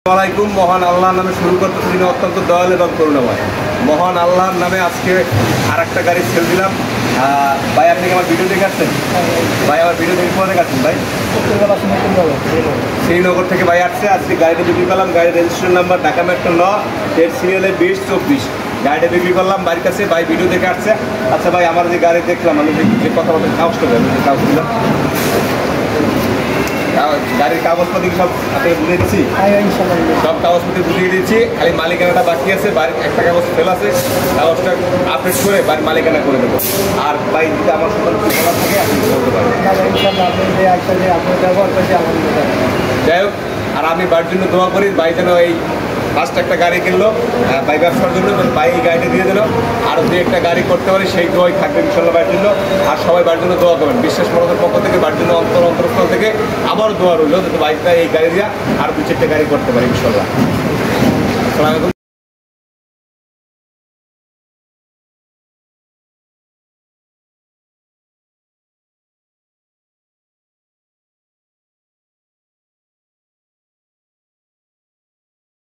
আসসালামাইকুম। মহান আল্লাহর নামে শুরু করতে তিনি অত্যন্ত দয়ালু এবং করুণাময়। মহান আল্লাহর নামে আজকে আর একটা গাড়ি সেল দিলাম। ভাই আপনি কি আমার ভিডিও দেখে আসছেন? ভাই আমার ভিডিও দেখে পরে দেখাচ্ছেন ভাই? শ্রীনগর থেকে ভাই আসছে। আজকে গাড়িটা বিক্রি করলাম। গাড়ির registration number Dhaka metro 9, date সিরিয়ালে 2024। গাড়িটা বিক্রি করলাম বাড়ির কাছে। ভাই ভিডিও দেখে আসছে। আচ্ছা ভাই, আমার যে গাড়ি দেখলাম, আমি যে কথা বলতে কাগজ করবে কাগজ দিলাম, গাড়ির কাগজপত্র সব আপনাকে বুঝিয়ে দিচ্ছি, সব কাগজপত্র বুঝিয়ে দিচ্ছি। খালি মালিকানাটা বাকি আছে, বাড়ির একটা কাগজ ফেল আছে, কাগজটা আপডেট করে বাড়ির মালিকানা করে দেবো। আর ভাই যদি আমার সন্তান বলার থাকে আপনি বলতে পারেন। যাই হোক, আর আমি বাড়ির জন্য দোয়া করি ভাই যেন এই ফার্স্ট একটা গাড়ি কিনলো ভাই ব্যবসার জন্য, ভাই এই গাড়িটা দিয়ে দিল। আরও যে একটা গাড়ি করতে পারি সেই দোয়াই থাকবে ইনশাল্লাহ বাড়ির জন্য। আর সবাই বাড়ির জন্য দোয়া করবেন। বিশ্বাস মানুষের পক্ষ থেকে বাড়ির জন্য অন্তরস্থল থেকে আবার দোয়া রইল যাতে বাইকটা এই গাড়ি দিয়ে আর 2-4টা গাড়ি করতে পারি ইনশাল্লাহ। আসসালামু আলাইকুম।